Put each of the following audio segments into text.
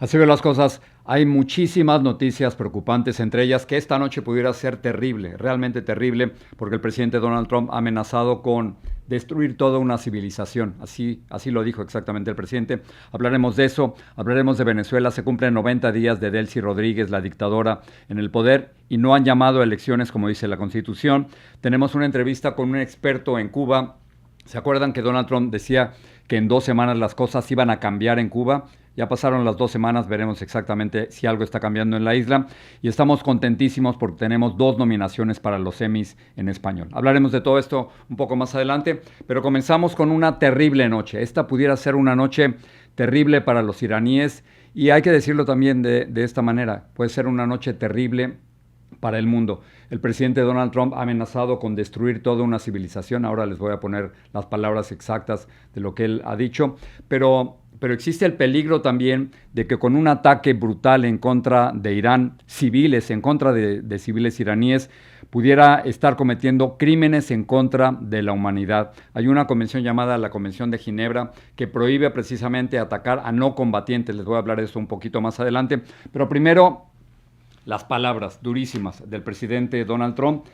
Así veo las cosas. Hay muchísimas noticias preocupantes, entre ellas que esta noche pudiera ser terrible, realmente terrible, porque el presidente Donald Trump ha amenazado con destruir toda una civilización. Así lo dijo exactamente el presidente. Hablaremos de eso, hablaremos de Venezuela. Se cumplen 90 días de Delcy Rodríguez, la dictadora, en el poder y no han llamado a elecciones como dice la Constitución. Tenemos una entrevista con un experto en Cuba. ¿Se acuerdan que Donald Trump decía que en 2 semanas las cosas iban a cambiar en Cuba? Ya pasaron las 2 semanas, veremos exactamente si algo está cambiando en la isla y estamos contentísimos porque tenemos 2 nominaciones para los Emmys en español. Hablaremos de todo esto un poco más adelante, pero comenzamos con una terrible noche. Esta pudiera ser una noche terrible para los iraníes y hay que decirlo también de esta manera, puede ser una noche terrible para el mundo. El presidente Donald Trump ha amenazado con destruir toda una civilización. Ahora les voy a poner las palabras exactas de lo que él ha dicho, pero existe el peligro también de que con un ataque brutal en contra de Irán, civiles, en contra de civiles iraníes, pudiera estar cometiendo crímenes en contra de la humanidad. Hay una convención llamada la Convención de Ginebra que prohíbe precisamente atacar a no combatientes. Les voy a hablar de eso un poquito más adelante, pero primero las palabras durísimas del presidente Donald Trump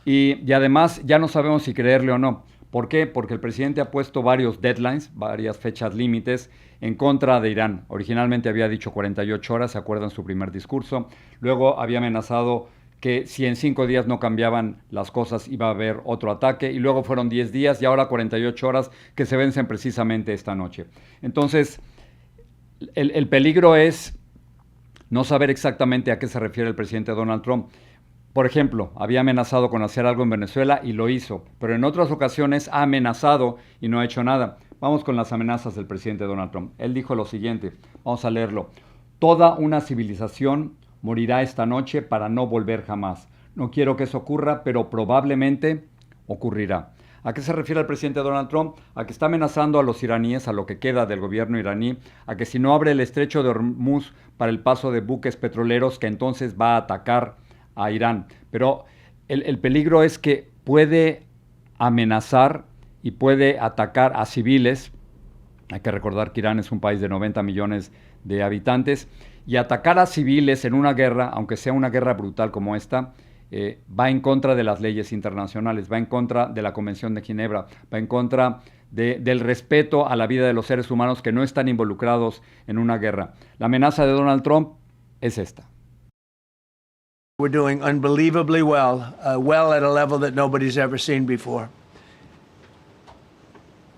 y además ya no sabemos si creerle o no. ¿Por qué? Porque el presidente ha puesto varios deadlines, varias fechas límites en contra de Irán. Originalmente había dicho 48 horas, ¿se acuerdan su primer discurso? Luego había amenazado que si en 5 días no cambiaban las cosas iba a haber otro ataque y luego fueron 10 días y ahora 48 horas que se vencen precisamente esta noche. Entonces, el peligro es no saber exactamente a qué se refiere el presidente Donald Trump. Por ejemplo, había amenazado con hacer algo en Venezuela y lo hizo, pero en otras ocasiones ha amenazado y no ha hecho nada. Vamos con las amenazas del presidente Donald Trump. Él dijo lo siguiente, vamos a leerlo. Toda una civilización morirá esta noche para no volver jamás. No quiero que eso ocurra, pero probablemente ocurrirá. ¿A qué se refiere el presidente Donald Trump? A que está amenazando a los iraníes, a lo que queda del gobierno iraní, a que si no abre el estrecho de Hormuz para el paso de buques petroleros, que entonces va a atacar a Irán. Pero el peligro es que puede amenazar y puede atacar a civiles. Hay que recordar que Irán es un país de 90 millones de habitantes y atacar a civiles en una guerra, aunque sea una guerra brutal como esta, va en contra de las leyes internacionales, va en contra de la Convención de Ginebra, va en contra del respeto a la vida de los seres humanos que no están involucrados en una guerra. La amenaza de Donald Trump es esta. We're doing unbelievably well, well at a level that nobody's ever seen before.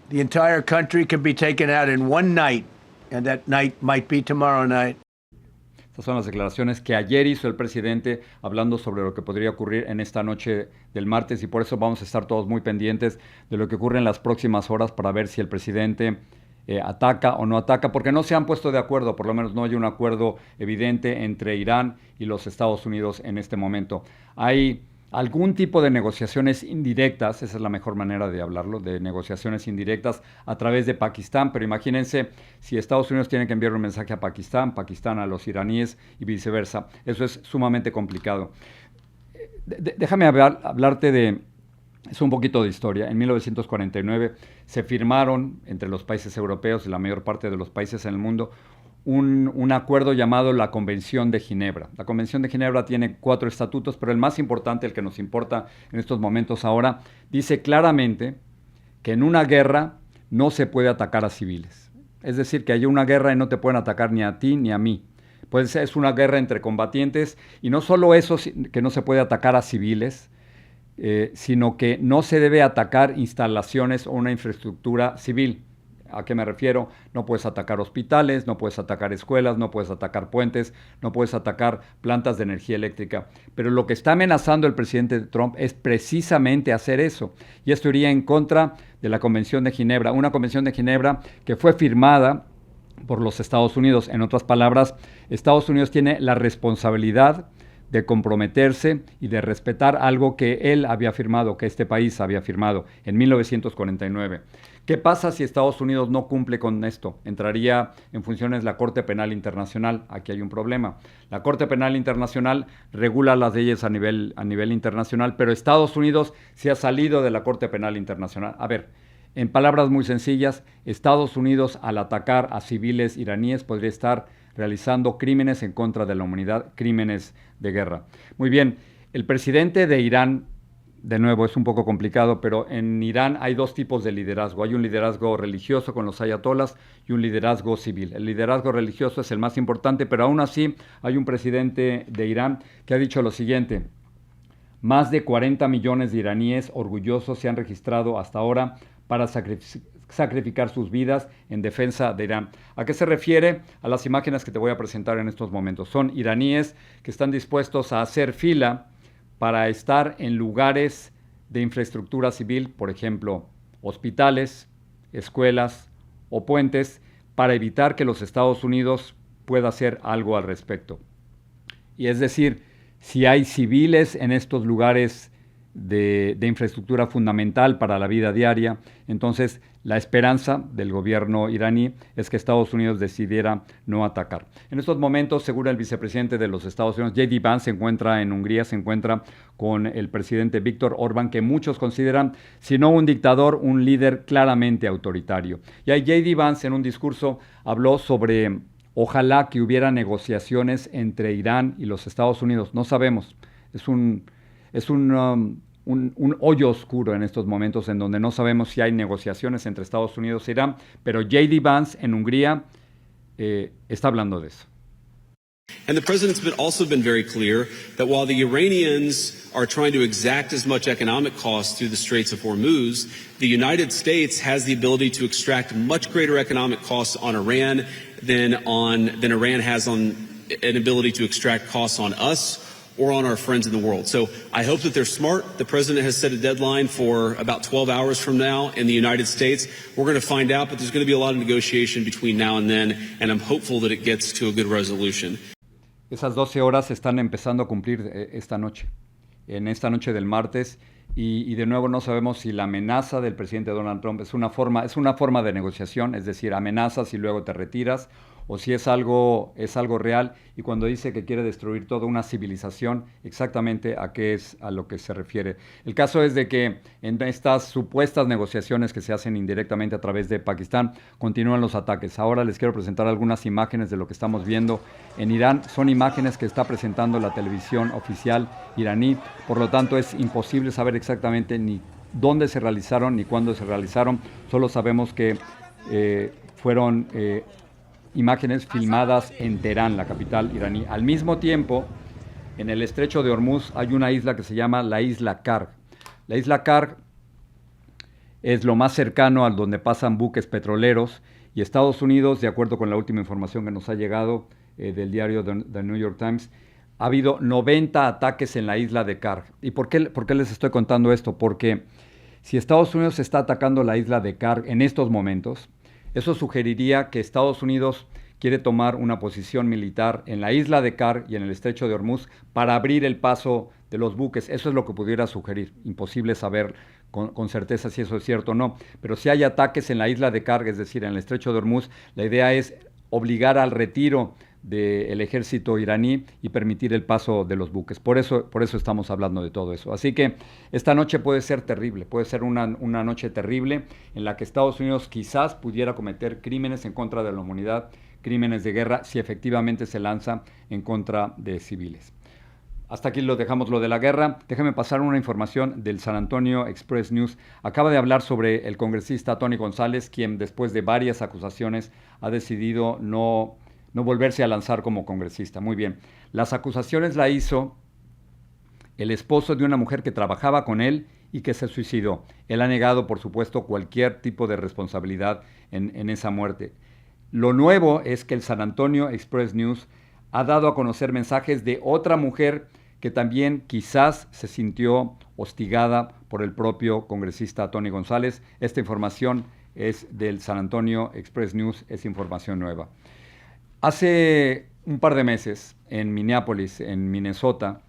The entire country can be taken out in one night, and that night might be tomorrow night. Estas son las declaraciones que ayer hizo el presidente hablando sobre lo que podría ocurrir en esta noche del martes y por eso vamos a estar todos muy pendientes de lo que ocurre en las próximas horas para ver si el presidente ataca o no ataca, porque no se han puesto de acuerdo, por lo menos no hay un acuerdo evidente entre Irán y los Estados Unidos en este momento. Hay algún tipo de negociaciones indirectas, esa es la mejor manera de hablarlo, de negociaciones indirectas a través de Pakistán, pero imagínense si Estados Unidos tiene que enviar un mensaje a Pakistán, Pakistán a los iraníes y viceversa. Eso es sumamente complicado. Déjame hablarte de es un poquito de historia. En 1949 se firmaron entre los países europeos y la mayor parte de los países en el mundo un acuerdo llamado la Convención de Ginebra. La Convención de Ginebra tiene 4 estatutos, pero el más importante, el que nos importa en estos momentos ahora, dice claramente que en una guerra no se puede atacar a civiles. Es decir, que hay una guerra y no te pueden atacar ni a ti ni a mí. Pues es una guerra entre combatientes y no solo eso, que no se puede atacar a civiles, sino que no se debe atacar instalaciones o una infraestructura civil. ¿A qué me refiero? No puedes atacar hospitales, no puedes atacar escuelas, no puedes atacar puentes, no puedes atacar plantas de energía eléctrica. Pero lo que está amenazando el presidente Trump es precisamente hacer eso. Y esto iría en contra de la Convención de Ginebra, una Convención de Ginebra que fue firmada por los Estados Unidos. En otras palabras, Estados Unidos tiene la responsabilidad de comprometerse y de respetar algo que él había firmado, que este país había firmado en 1949. ¿Qué pasa si Estados Unidos no cumple con esto? Entraría en funciones la Corte Penal Internacional. Aquí hay un problema. La Corte Penal Internacional regula las leyes a nivel internacional, pero Estados Unidos se ha salido de la Corte Penal Internacional. A ver, en palabras muy sencillas, Estados Unidos al atacar a civiles iraníes podría estar realizando crímenes en contra de la humanidad, crímenes de guerra. Muy bien, el presidente de Irán, de nuevo es un poco complicado, pero en Irán hay dos tipos de liderazgo. Hay un liderazgo religioso con los ayatolás y un liderazgo civil. El liderazgo religioso es el más importante, pero aún así hay un presidente de Irán que ha dicho lo siguiente: más de 40 millones de iraníes orgullosos se han registrado hasta ahora para sacrificar sus vidas en defensa de Irán. ¿A qué se refiere? A las imágenes que te voy a presentar en estos momentos. Son iraníes que están dispuestos a hacer fila para estar en lugares de infraestructura civil, por ejemplo, hospitales, escuelas o puentes, para evitar que los Estados Unidos pueda hacer algo al respecto. Y es decir, si hay civiles en estos lugares de infraestructura fundamental para la vida diaria, entonces la esperanza del gobierno iraní es que Estados Unidos decidiera no atacar. En estos momentos, según el vicepresidente de los Estados Unidos, J.D. Vance, se encuentra en Hungría, se encuentra con el presidente Viktor Orbán, que muchos consideran, si no un dictador, un líder claramente autoritario. Y ahí J.D. Vance, en un discurso, habló sobre ojalá que hubiera negociaciones entre Irán y los Estados Unidos. No sabemos. Es un hoyo oscuro en estos momentos en donde no sabemos si hay negociaciones entre Estados Unidos e Irán, pero J.D. Vance en Hungría está hablando de eso. And the president's also been very clear that while the Iranians are trying to exact as much economic cost through the Straits of Hormuz, the United States has the ability to extract much greater economic costs on Iran than Iran has on an ability to extract costs on us or on our friends in the world. So I hope that they're smart. The president has set a deadline for about 12 hours from now in the United States. We're going to find out, but there's going to be a lot of negotiation between now and then, and I'm hopeful that it gets to a good resolution. Esas 12 horas se están empezando a cumplir esta noche, en esta noche del martes, y de nuevo no sabemos si la amenaza del presidente Donald Trump es una forma de negociación, es decir, amenazas y luego te retiras, o si es algo real, y cuando dice que quiere destruir toda una civilización, exactamente a qué es a lo que se refiere. El caso es de que en estas supuestas negociaciones que se hacen indirectamente a través de Pakistán, continúan los ataques. Ahora les quiero presentar algunas imágenes de lo que estamos viendo en Irán. Son imágenes que está presentando la televisión oficial iraní, por lo tanto es imposible saber exactamente ni dónde se realizaron ni cuándo se realizaron. Solo sabemos que fueron imágenes filmadas en Teherán, la capital iraní. Al mismo tiempo, en el estrecho de Hormuz hay una isla que se llama la isla Karg. La isla Karg es lo más cercano a donde pasan buques petroleros, y Estados Unidos, de acuerdo con la última información que nos ha llegado del diario The New York Times, ha habido 90 ataques en la isla de Karg. ¿Y por qué les estoy contando esto? Porque si Estados Unidos está atacando la isla de Karg en estos momentos, eso sugeriría que Estados Unidos quiere tomar una posición militar en la isla de Karg y en el estrecho de Hormuz para abrir el paso de los buques. Eso es lo que pudiera sugerir. Imposible saber con certeza si eso es cierto o no. Pero si hay ataques en la isla de Karg, es decir, en el estrecho de Hormuz, la idea es obligar al retiro del ejército iraní y permitir el paso de los buques. Por eso estamos hablando de todo eso. Así que esta noche puede ser terrible, puede ser una noche terrible en la que Estados Unidos quizás pudiera cometer crímenes en contra de la humanidad, crímenes de guerra, si efectivamente se lanza en contra de civiles. Hasta aquí lo dejamos lo de la guerra. Déjeme pasar una información del San Antonio Express News. Acaba de hablar sobre el congresista Tony González, quien después de varias acusaciones ha decidido no volverse a lanzar como congresista. Muy bien. Las acusaciones la hizo el esposo de una mujer que trabajaba con él y que se suicidó. Él ha negado, por supuesto, cualquier tipo de responsabilidad en esa muerte. Lo nuevo es que el San Antonio Express News ha dado a conocer mensajes de otra mujer que también quizás se sintió hostigada por el propio congresista Tony González. Esta información es del San Antonio Express News, es información nueva. Hace un par de meses, en Minneapolis, en Minnesota,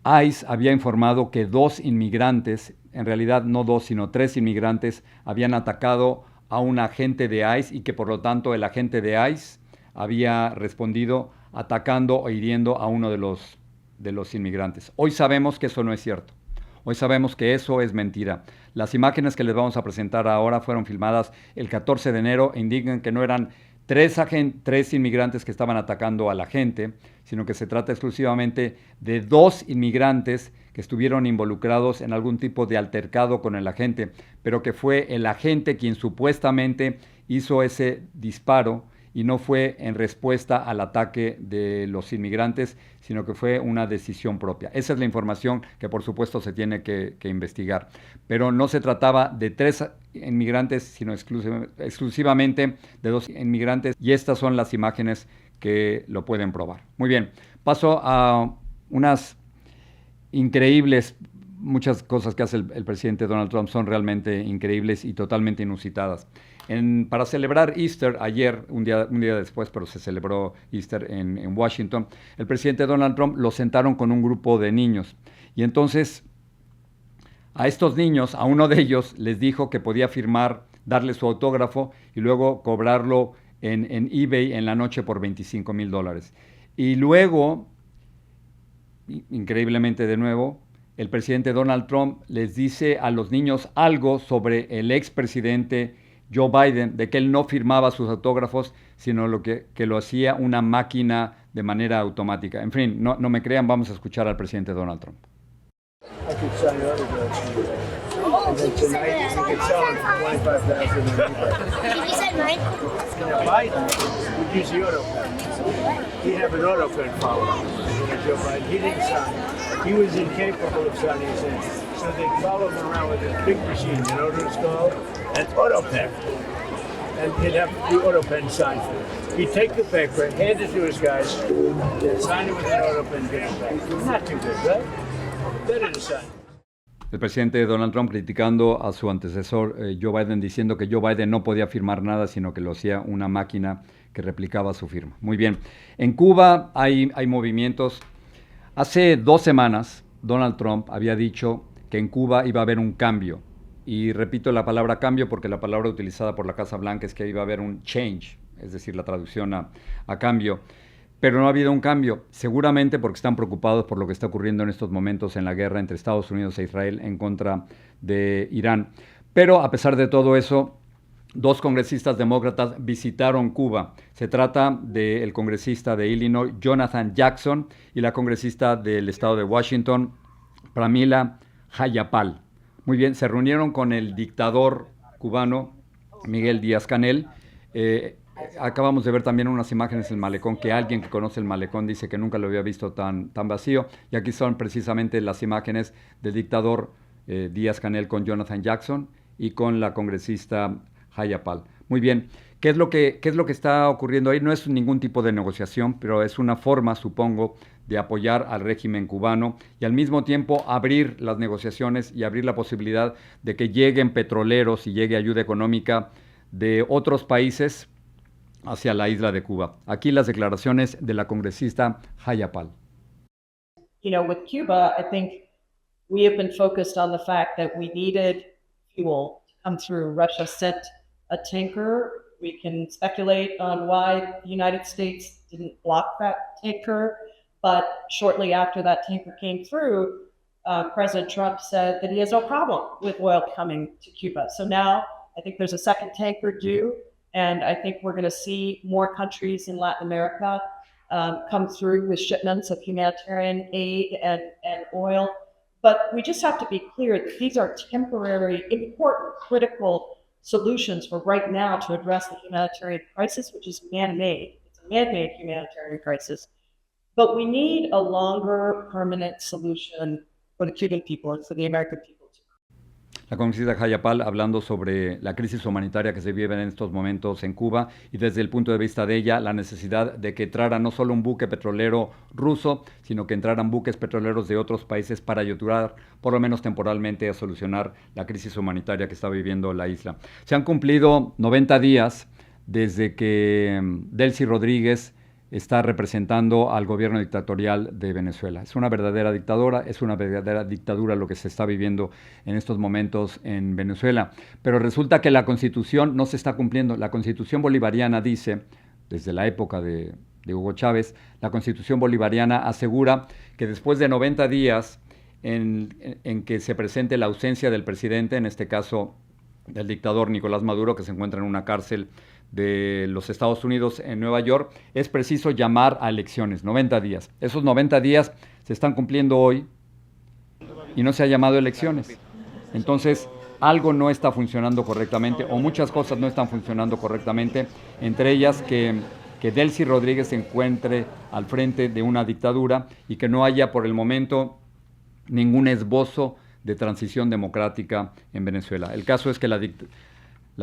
ICE había informado que 2 inmigrantes, en realidad no 2, sino 3 inmigrantes, habían atacado a un agente de ICE y que por lo tanto el agente de ICE había respondido atacando o hiriendo a uno de los inmigrantes. Hoy sabemos que eso no es cierto. Hoy sabemos que eso es mentira. Las imágenes que les vamos a presentar ahora fueron filmadas el 14 de enero e indican que no eran tres inmigrantes que estaban atacando a la gente, sino que se trata exclusivamente de 2 inmigrantes que estuvieron involucrados en algún tipo de altercado con el agente, pero que fue el agente quien supuestamente hizo ese disparo y no fue en respuesta al ataque de los inmigrantes, sino que fue una decisión propia. Esa es la información que por supuesto se tiene que investigar. Pero no se trataba de 3 inmigrantes, sino exclusivamente de 2 inmigrantes, y estas son las imágenes que lo pueden probar. Muy bien, paso a unas increíbles, muchas cosas que hace el presidente Donald Trump son realmente increíbles y totalmente inusitadas. Para celebrar Easter, ayer, un día después, pero se celebró Easter en Washington, el presidente Donald Trump lo sentaron con un grupo de niños. Y entonces a estos niños, a uno de ellos, les dijo que podía firmar, darle su autógrafo y luego cobrarlo en eBay en la noche por $25,000. Y luego, increíblemente de nuevo, el presidente Donald Trump les dice a los niños algo sobre el expresidente Joe Biden, de que él no firmaba sus autógrafos, sino que lo hacía una máquina de manera automática. En fin, no me crean, vamos a escuchar al presidente Donald Trump. I could sign autographs for you. And then tonight you could sell them for $25,000. Can you sign mine? Now Biden would use the auto pen. He'd have an auto pen follow. Joe Biden, he didn't sign. He was incapable of signing his name. So they followed him around with this big machine. You know what it's called? An auto pen. And he'd have the auto pen sign for it. He'd take the paper, hand it to his guys, and sign it with an auto pen, give it back. Not too good, right? Better to sign. El presidente Donald Trump criticando a su antecesor Joe Biden, diciendo que Joe Biden no podía firmar nada, sino que lo hacía una máquina que replicaba su firma. Muy bien. En Cuba hay movimientos. Hace 2 semanas, Donald Trump había dicho que en Cuba iba a haber un cambio. Y repito la palabra cambio porque la palabra utilizada por la Casa Blanca es que iba a haber un change, es decir, la traducción a cambio. Pero no ha habido un cambio, seguramente porque están preocupados por lo que está ocurriendo en estos momentos en la guerra entre Estados Unidos e Israel en contra de Irán. Pero a pesar de todo eso, 2 congresistas demócratas visitaron Cuba. Se trata del congresista de Illinois, Jonathan Jackson, y la congresista del estado de Washington, Pramila Jayapal. Muy bien, se reunieron con el dictador cubano Miguel Díaz-Canel. Acabamos de ver también unas imágenes del malecón, que alguien que conoce el malecón dice que nunca lo había visto tan vacío. Y aquí son precisamente las imágenes del dictador Díaz-Canel con Jonathan Jackson y con la congresista Jayapal. Muy bien, ¿qué es lo que está ocurriendo ahí? No es ningún tipo de negociación, pero es una forma, supongo, de apoyar al régimen cubano y al mismo tiempo abrir las negociaciones y abrir la posibilidad de que lleguen petroleros y llegue ayuda económica de otros países hacia la isla de Cuba. Aquí las declaraciones de la congresista Jayapal. You know, with Cuba, I think we have been focused on the fact that we needed fuel to come through. Russia sent a tanker. We can speculate on why the United States didn't block that tanker, but shortly after that tanker came through, President Trump said that he has no problem with oil coming to Cuba. So now I think there's a second tanker due. And I think we're going to see more countries in Latin America come through with shipments of humanitarian aid and oil. But we just have to be clear that these are temporary, important, critical solutions for right now to address the humanitarian crisis, which is man-made. It's a man-made humanitarian crisis. But we need a longer, permanent solution for the Cuban people and for the American people. La congresista Jayapal hablando sobre la crisis humanitaria que se vive en estos momentos en Cuba y desde el punto de vista de ella, la necesidad de que entrara no solo un buque petrolero ruso, sino que entraran buques petroleros de otros países para ayudar, por lo menos temporalmente, a solucionar la crisis humanitaria que está viviendo la isla. Se han cumplido 90 días desde que Delcy Rodríguez está representando al gobierno dictatorial de Venezuela. Es una verdadera dictadura, es una verdadera dictadura lo que se está viviendo en estos momentos en Venezuela. Pero resulta que la Constitución no se está cumpliendo. La Constitución bolivariana dice, desde la época de Hugo Chávez, la Constitución bolivariana asegura que después de 90 días en que se presente la ausencia del presidente, en este caso del dictador Nicolás Maduro, que se encuentra en una cárcel de los Estados Unidos en Nueva York, es preciso llamar a elecciones, 90 días. Esos 90 días se están cumpliendo hoy y no se ha llamado a elecciones. Entonces, algo no está funcionando correctamente o muchas cosas no están funcionando correctamente, entre ellas que Delcy Rodríguez se encuentre al frente de una dictadura y que no haya por el momento ningún esbozo de transición democrática en Venezuela. El caso es que la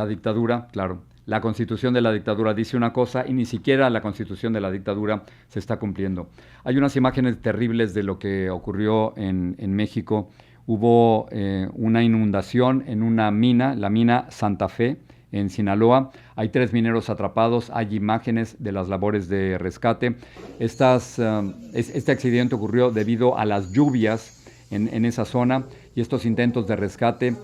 dictadura, claro, la constitución de la dictadura dice una cosa y ni siquiera la constitución de la dictadura se está cumpliendo. Hay unas imágenes terribles de lo que ocurrió en México. Hubo una inundación en una mina, la mina Santa Fe, en Sinaloa. Hay 3 mineros atrapados, hay imágenes de las labores de rescate. Este accidente ocurrió debido a las lluvias en esa zona y estos intentos de rescate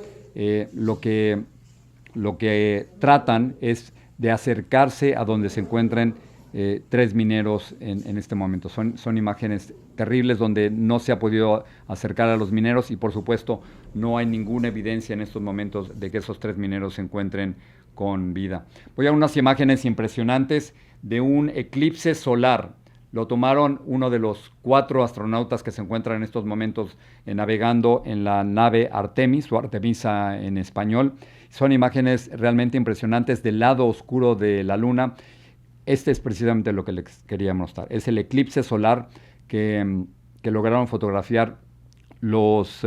lo que tratan es de acercarse a donde se encuentren 3 mineros en este momento. Son imágenes terribles donde no se ha podido acercar a los mineros y por supuesto no hay ninguna evidencia en estos momentos de que esos 3 mineros se encuentren con vida. Voy a unas imágenes impresionantes de un eclipse solar. Lo tomaron uno de los 4 astronautas que se encuentran en estos momentos navegando en la nave Artemis o Artemisa en español. Son imágenes realmente impresionantes del lado oscuro de la luna. Este es precisamente lo que les quería mostrar. Es el eclipse solar que lograron fotografiar los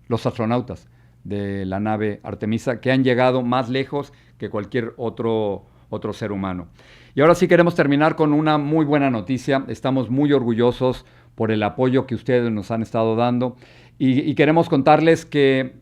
astronautas de la nave Artemisa, que han llegado más lejos que cualquier otro ser humano. Y ahora sí queremos terminar con una muy buena noticia. Estamos muy orgullosos por el apoyo que ustedes nos han estado dando y queremos contarles que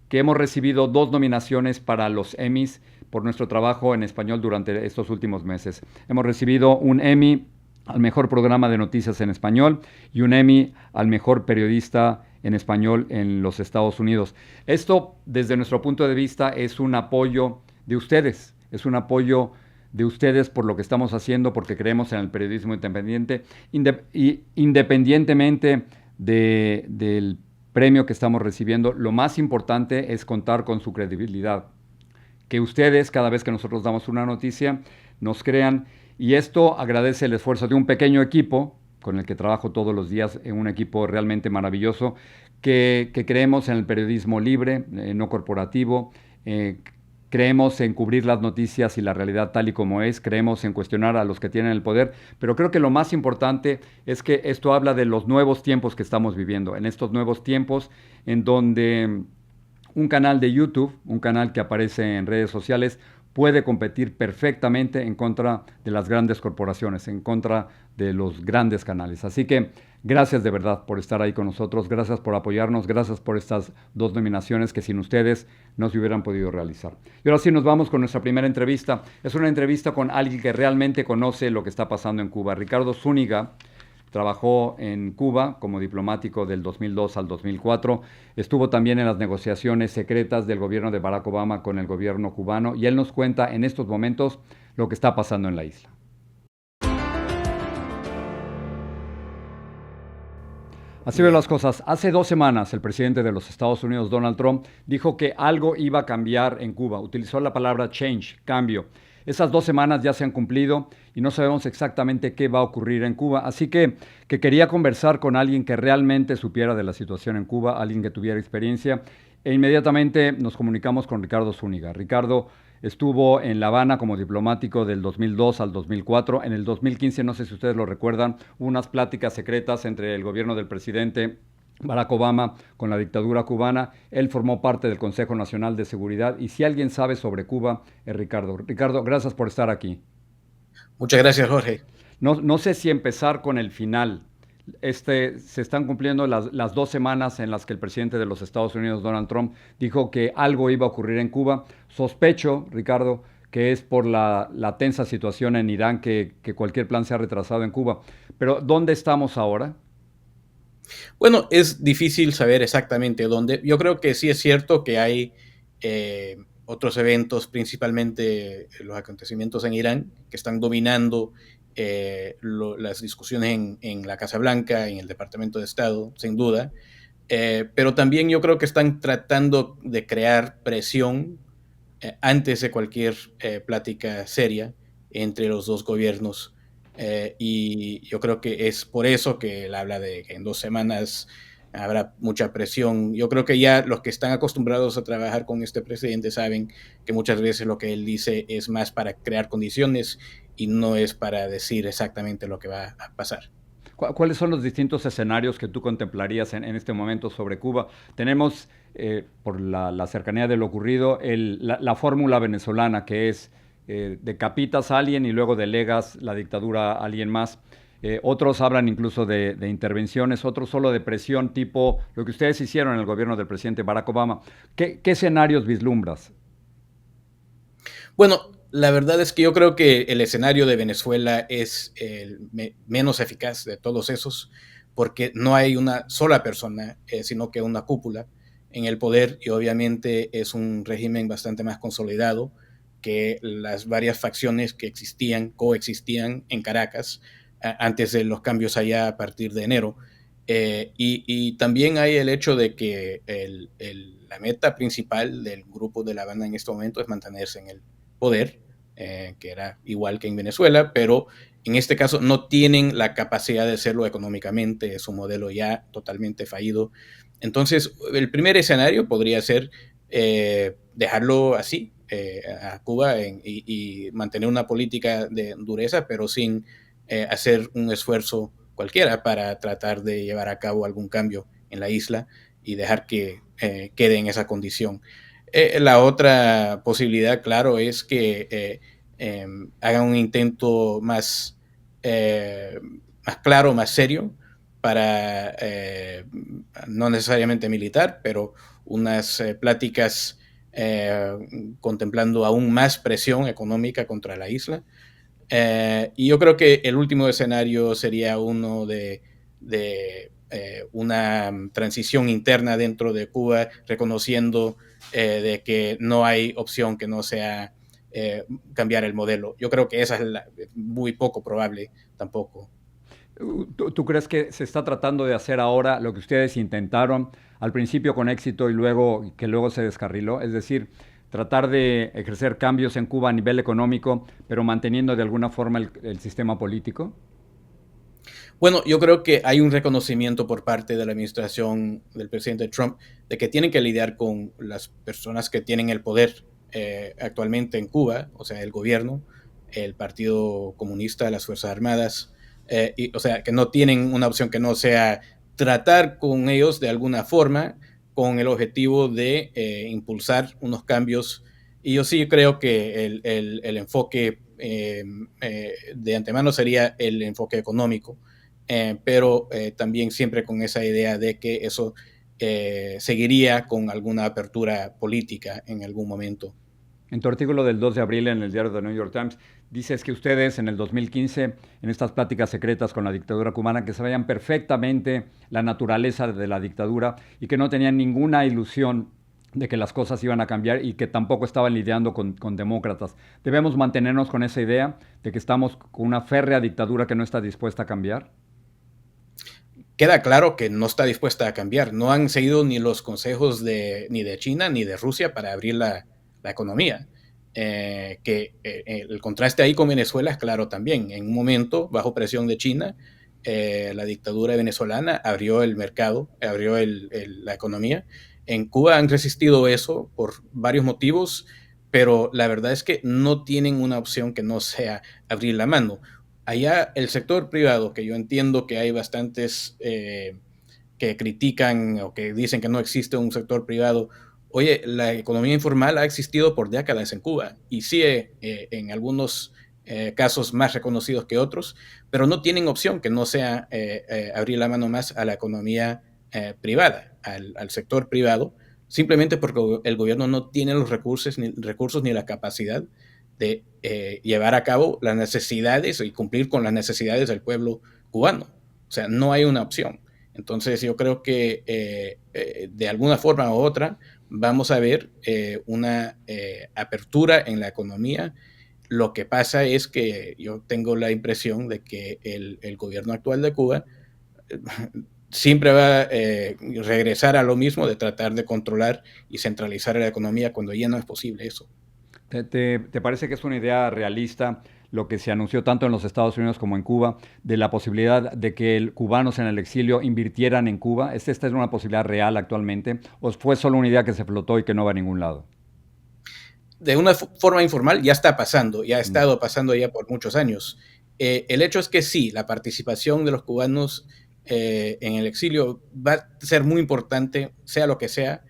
hemos recibido 2 nominaciones para los Emmys por nuestro trabajo en español durante estos últimos meses. Hemos recibido un Emmy al mejor programa de noticias en español y un Emmy al mejor periodista en español en los Estados Unidos. Esto, desde nuestro punto de vista, es un apoyo de ustedes, es un apoyo de ustedes por lo que estamos haciendo, porque creemos en el periodismo independiente, y independientemente del premio que estamos recibiendo, lo más importante es contar con su credibilidad. Que ustedes, cada vez que nosotros damos una noticia, nos crean, y esto agradece el esfuerzo de un pequeño equipo con el que trabajo todos los días, en un equipo realmente maravilloso, que creemos en el periodismo libre, no corporativo, creemos en cubrir las noticias y la realidad tal y como es, creemos en cuestionar a los que tienen el poder, pero creo que lo más importante es que esto habla de los nuevos tiempos que estamos viviendo, en estos nuevos tiempos en donde un canal de YouTube, un canal que aparece en redes sociales, puede competir perfectamente en contra de las grandes corporaciones, en contra de los grandes canales. Así que gracias de verdad por estar ahí con nosotros, gracias por apoyarnos, gracias por estas 2 nominaciones que sin ustedes no se hubieran podido realizar. Y ahora sí nos vamos con nuestra primera entrevista. Es una entrevista con alguien que realmente conoce lo que está pasando en Cuba. Ricardo Zúñiga trabajó en Cuba como diplomático del 2002 al 2004. Estuvo también en las negociaciones secretas del gobierno de Barack Obama con el gobierno cubano y él nos cuenta en estos momentos lo que está pasando en la isla. Así ven las cosas. Hace 2 semanas el presidente de los Estados Unidos, Donald Trump, dijo que algo iba a cambiar en Cuba. Utilizó la palabra change, cambio. Esas 2 semanas ya se han cumplido y no sabemos exactamente qué va a ocurrir en Cuba. Así que quería conversar con alguien que realmente supiera de la situación en Cuba, alguien que tuviera experiencia. E inmediatamente nos comunicamos con Ricardo Zúñiga. Ricardo estuvo en La Habana como diplomático del 2002 al 2004. En el 2015, no sé si ustedes lo recuerdan, hubo unas pláticas secretas entre el gobierno del presidente Barack Obama con la dictadura cubana. Él formó parte del Consejo Nacional de Seguridad y si alguien sabe sobre Cuba es Ricardo. Ricardo, gracias por estar aquí. Muchas gracias, Jorge. No sé si empezar con el final. Se están cumpliendo las 2 semanas en las que el presidente de los Estados Unidos, Donald Trump, dijo que algo iba a ocurrir en Cuba. Sospecho, Ricardo, que es por la tensa situación en Irán que cualquier plan se ha retrasado en Cuba. Pero ¿dónde estamos ahora? Bueno, es difícil saber exactamente dónde. Yo creo que sí es cierto que hay otros eventos, principalmente los acontecimientos en Irán, que están dominando las discusiones en la Casa Blanca, en el Departamento de Estado, sin duda. Pero también yo creo que están tratando de crear presión antes de cualquier plática seria entre los dos gobiernos. Y yo creo que es por eso que él habla de que en 2 semanas habrá mucha presión. Yo creo que ya los que están acostumbrados a trabajar con este presidente saben que muchas veces lo que él dice es más para crear condiciones y no es para decir exactamente lo que va a pasar. ¿Cuáles son los distintos escenarios que tú contemplarías en este momento sobre Cuba? Tenemos, por la cercanía de lo ocurrido, la fórmula venezolana, que es decapitas a alguien y luego delegas la dictadura a alguien más. Otros hablan incluso de intervenciones, otros solo de presión, tipo lo que ustedes hicieron en el gobierno del presidente Barack Obama. ¿Qué escenarios vislumbras? Bueno, la verdad es que yo creo que el escenario de Venezuela es el menos eficaz de todos esos, porque no hay una sola persona, sino que una cúpula en el poder, y obviamente es un régimen bastante más consolidado que las varias facciones que coexistían en Caracas antes de los cambios allá a partir de enero. Y también hay el hecho de que la meta principal del grupo de La Habana en este momento es mantenerse en el poder, que era igual que en Venezuela, pero en este caso no tienen la capacidad de hacerlo económicamente, es un modelo ya totalmente fallido. Entonces, el primer escenario podría ser dejarlo así, a Cuba, y mantener una política de dureza, pero sin hacer un esfuerzo cualquiera para tratar de llevar a cabo algún cambio en la isla y dejar que quede en esa condición. La otra posibilidad, claro, es que hagan un intento más claro, más serio, para no necesariamente militar, pero unas pláticas contemplando aún más presión económica contra la isla. Y yo creo que el último escenario sería uno de una transición interna dentro de Cuba, reconociendo de que no hay opción que no sea cambiar el modelo. Yo creo que esa es muy poco probable tampoco. ¿Tú crees que se está tratando de hacer ahora lo que ustedes intentaron al principio con éxito y luego se descarriló? Es decir, tratar de ejercer cambios en Cuba a nivel económico, pero manteniendo de alguna forma el sistema político. Bueno, yo creo que hay un reconocimiento por parte de la administración del presidente Trump de que tienen que lidiar con las personas que tienen el poder actualmente en Cuba, o sea, el gobierno, el Partido Comunista, las Fuerzas Armadas, o sea, que no tienen una opción que no sea tratar con ellos de alguna forma con el objetivo de impulsar unos cambios. Y yo sí creo que el enfoque de antemano sería el enfoque económico, pero también siempre con esa idea de que eso seguiría con alguna apertura política en algún momento. En tu artículo del 2 de abril en el diario The New York Times, dices que ustedes en el 2015, en estas pláticas secretas con la dictadura cubana, que sabían perfectamente la naturaleza de la dictadura y que no tenían ninguna ilusión de que las cosas iban a cambiar y que tampoco estaban lidiando con demócratas. ¿Debemos mantenernos con esa idea de que estamos con una férrea dictadura que no está dispuesta a cambiar? Queda claro que no está dispuesta a cambiar. No han seguido ni los consejos ni de China ni de Rusia para abrir la economía. El contraste ahí con Venezuela es claro también. En un momento, bajo presión de China, la dictadura venezolana abrió el mercado, abrió la economía. En Cuba han resistido eso por varios motivos, pero la verdad es que no tienen una opción que no sea abrir la mano. Allá el sector privado, que yo entiendo que hay bastantes que critican o que dicen que no existe un sector privado. Oye, la economía informal ha existido por décadas en Cuba y sí en algunos casos más reconocidos que otros, pero no tienen opción que no sea abrir la mano más a la economía privada, al sector privado, simplemente porque el gobierno no tiene los recursos ni la capacidad de llevar a cabo las necesidades y cumplir con las necesidades del pueblo cubano. O sea, no hay una opción. Entonces yo creo que de alguna forma u otra vamos a ver una apertura en la economía. Lo que pasa es que yo tengo la impresión de que el gobierno actual de Cuba siempre va a regresar a lo mismo de tratar de controlar y centralizar la economía cuando ya no es posible eso. ¿Te parece que es una idea realista lo que se anunció tanto en los Estados Unidos como en Cuba, de la posibilidad de que cubanos en el exilio invirtieran en Cuba? ¿Esta es una posibilidad real actualmente o fue solo una idea que se flotó y que no va a ningún lado? De una forma informal ya está pasando, ya ha Mm. estado pasando ya por muchos años. El hecho es que sí, la participación de los cubanos en el exilio va a ser muy importante, sea lo que sea,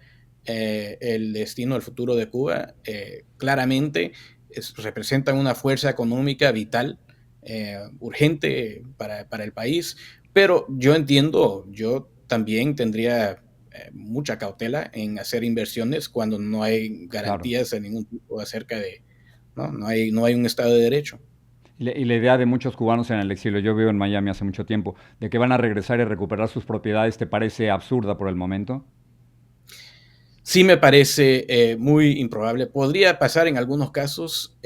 el destino, el futuro de Cuba. Claramente representan una fuerza económica vital, urgente para el país, pero yo entiendo, yo también tendría mucha cautela en hacer inversiones cuando no hay Claro. garantías de ningún tipo acerca de, ¿no? No hay un Estado de Derecho. Y la idea de muchos cubanos en el exilio, yo vivo en Miami hace mucho tiempo, de que van a regresar y recuperar sus propiedades, ¿te parece absurda por el momento? Sí me parece muy improbable. Podría pasar en algunos casos,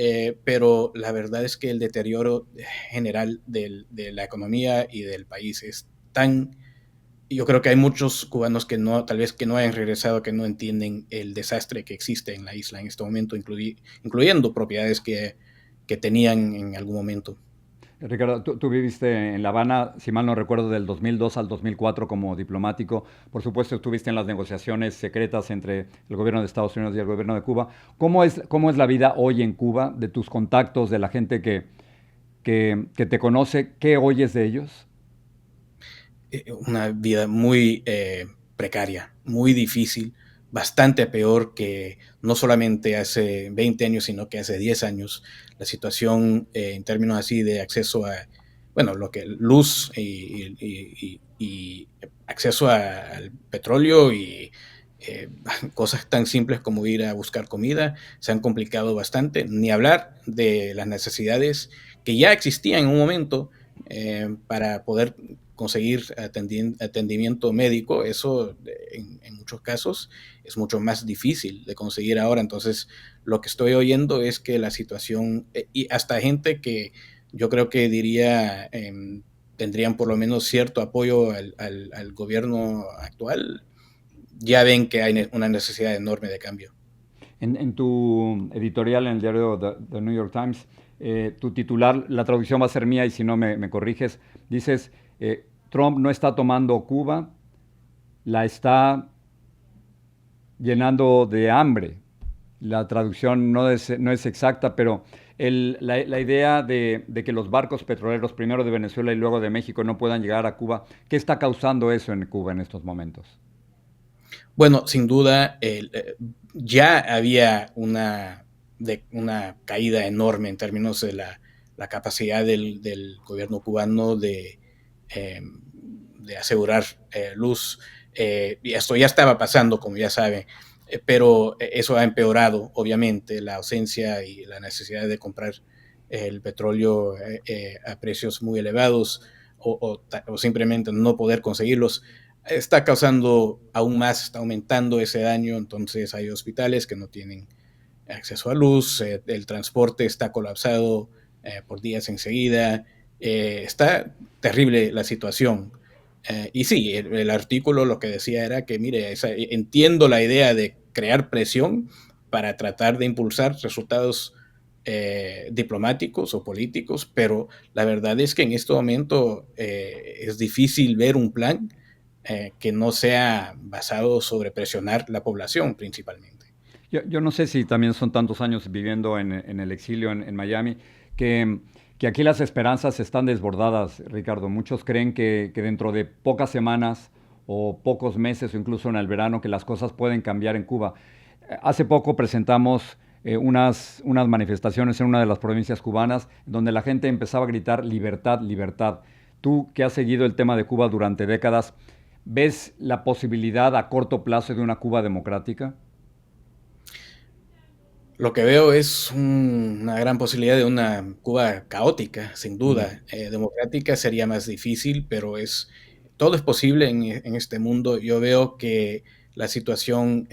pero la verdad es que el deterioro general de la economía y del país es tan. Yo creo que hay muchos cubanos que no, tal vez que no hayan regresado, que no entienden el desastre que existe en la isla en este momento, incluyendo propiedades que tenían en algún momento. Ricardo, tú viviste en La Habana, si mal no recuerdo, del 2002 al 2004 como diplomático. Por supuesto, estuviste en las negociaciones secretas entre el gobierno de Estados Unidos y el gobierno de Cuba. ¿Cómo es la vida hoy en Cuba, de tus contactos, de la gente que te conoce? ¿Qué oyes de ellos? Una vida muy precaria, muy difícil, bastante peor que no solamente hace 20 años, sino que hace 10 años. La situación en términos así de acceso a, bueno, lo que luz y acceso al petróleo y cosas tan simples como ir a buscar comida se han complicado bastante, ni hablar de las necesidades que ya existían en un momento para poder conseguir atendimiento médico. Eso en muchos casos es mucho más difícil de conseguir ahora. Entonces, lo que estoy oyendo es que la situación, y hasta gente que yo creo que diría, tendrían por lo menos cierto apoyo al gobierno actual, ya ven que hay una necesidad enorme de cambio. En tu editorial en el diario The New York Times, tu titular, la traducción va a ser mía y si no me corriges, dices, Trump no está tomando Cuba, la está llenando de hambre. La traducción no es exacta, pero la idea de que los barcos petroleros, primero de Venezuela y luego de México, no puedan llegar a Cuba, ¿qué está causando eso en Cuba en estos momentos? Bueno, sin duda, ya había una caída enorme en términos de la capacidad del gobierno cubano eh, de asegurar luz. Y esto ya estaba pasando, como ya saben, pero eso ha empeorado, obviamente, la ausencia y la necesidad de comprar el petróleo a precios muy elevados o simplemente no poder conseguirlos está causando aún más, está aumentando ese daño. Entonces hay hospitales que no tienen acceso a luz, el transporte está colapsado por días enseguida, está terrible la situación. Y sí, el artículo lo que decía era que, mire, entiendo la idea de crear presión para tratar de impulsar resultados diplomáticos o políticos, pero la verdad es que en este momento es difícil ver un plan que no sea basado sobre presionar la población principalmente. Yo no sé si también son tantos años viviendo en el exilio en Miami, que aquí las esperanzas están desbordadas, Ricardo. Muchos creen que dentro de pocas semanas o pocos meses o incluso en el verano que las cosas pueden cambiar en Cuba. Hace poco presentamos unas manifestaciones en una de las provincias cubanas donde la gente empezaba a gritar libertad, libertad. Tú que has seguido el tema de Cuba durante décadas, ¿ves la posibilidad a corto plazo de una Cuba democrática? Lo que veo es una gran posibilidad de una Cuba caótica, sin Mm. duda. Democrática sería más difícil, pero todo es posible en este mundo. Yo veo que la situación,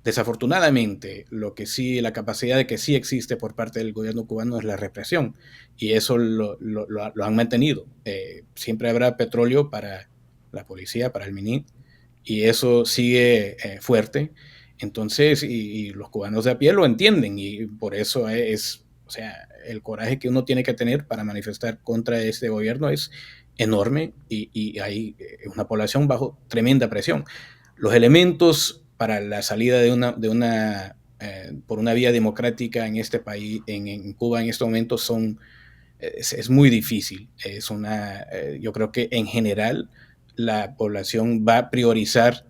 desafortunadamente, la capacidad de que sí existe por parte del gobierno cubano es la represión, y eso lo han mantenido. Siempre habrá petróleo para la policía, para el MINIT, y eso sigue fuerte. Entonces, y los cubanos de a pie lo entienden, y por eso o sea, el coraje que uno tiene que tener para manifestar contra este gobierno es enorme, y hay una población bajo tremenda presión. Los elementos para la salida por una vía democrática en este país, en Cuba en estos momentos es muy difícil. Yo creo que en general la población va a priorizar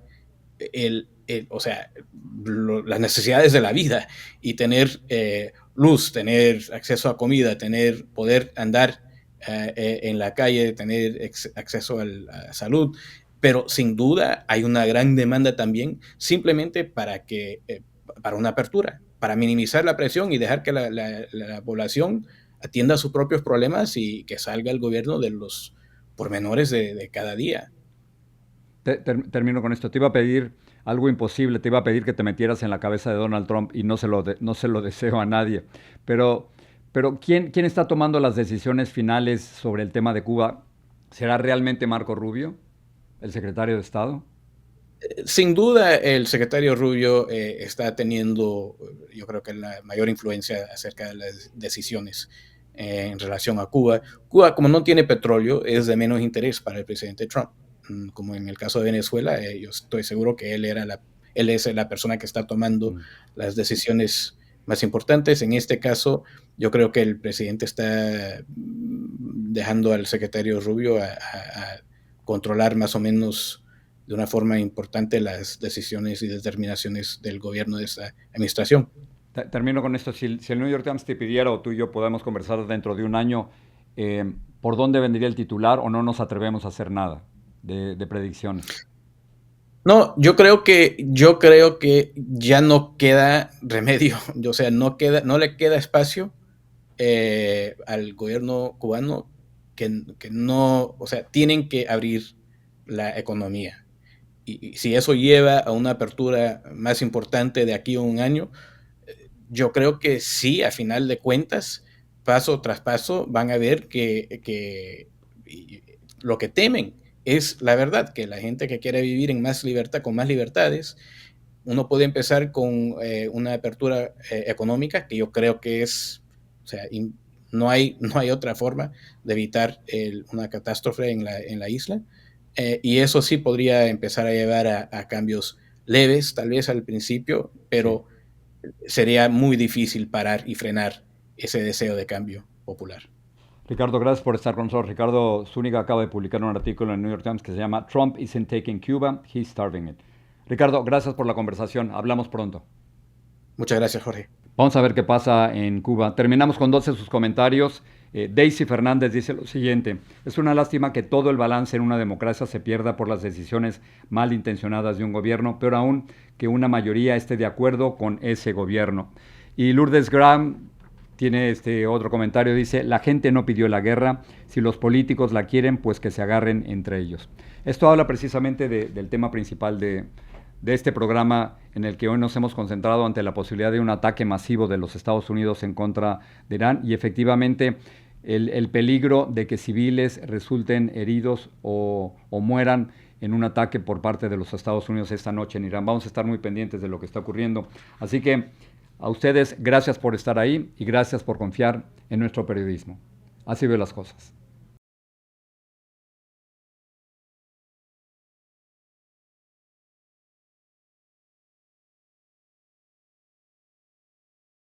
o sea, las necesidades de la vida, y tener luz, tener acceso a comida, poder andar en la calle, tener acceso a salud. Pero sin duda hay una gran demanda también simplemente para una apertura, para minimizar la presión y dejar que la población atienda sus propios problemas, y que salga el gobierno de los pormenores de cada día. Termino con esto. Te iba a pedir algo imposible, te iba a pedir que te metieras en la cabeza de Donald Trump, y no se lo deseo a nadie. Pero ¿quién está tomando las decisiones finales sobre el tema de Cuba? ¿Será realmente Marco Rubio, el secretario de Estado? Sin duda, el secretario Rubio está teniendo, yo creo que la mayor influencia acerca de las decisiones en relación a Cuba. Cuba, como no tiene petróleo, es de menos interés para el presidente Trump. Como en el caso de Venezuela, yo estoy seguro que él es la persona que está tomando las decisiones más importantes. En este caso, yo creo que el presidente está dejando al secretario Rubio a controlar más o menos de una forma importante las decisiones y determinaciones del gobierno de esta administración. Termino con esto. Si el New York Times te pidiera, o tú y yo podemos conversar dentro de un año, ¿por dónde vendría el titular, o no nos atrevemos a hacer nada de predicciones? No, yo creo que ya no queda remedio. O sea, no le queda espacio al gobierno cubano, que no, o sea, tienen que abrir la economía. Y si eso lleva a una apertura más importante de aquí a un año, yo creo que sí, a final de cuentas, paso tras paso, van a ver que lo que temen es la verdad, que la gente que quiere vivir en más libertad, con más libertades, uno puede empezar con una apertura económica, que yo creo que o sea, no hay otra forma de evitar una catástrofe en la isla. Y eso sí podría empezar a llevar a cambios leves, tal vez al principio, pero sería muy difícil parar y frenar ese deseo de cambio popular. Ricardo, gracias por estar con nosotros. Ricardo Zúñiga acaba de publicar un artículo en el New York Times que se llama Trump isn't taking Cuba, he's starving it. Ricardo, gracias por la conversación. Hablamos pronto. Muchas gracias, Jorge. Vamos a ver qué pasa en Cuba. Terminamos con 12 de sus comentarios. Daisy Fernández dice lo siguiente: es una lástima que todo el balance en una democracia se pierda por las decisiones malintencionadas de un gobierno, peor aún que una mayoría esté de acuerdo con ese gobierno. Y Lourdes Graham tiene otro comentario, dice: la gente no pidió la guerra, si los políticos la quieren, pues que se agarren entre ellos. Esto habla precisamente del tema principal de este programa, en el que hoy nos hemos concentrado ante la posibilidad de un ataque masivo de los Estados Unidos en contra de Irán, y efectivamente el peligro de que civiles resulten heridos o mueran en un ataque por parte de los Estados Unidos esta noche en Irán. Vamos a estar muy pendientes de lo que está ocurriendo. Así que a ustedes, gracias por estar ahí y gracias por confiar en nuestro periodismo. Así veo las cosas.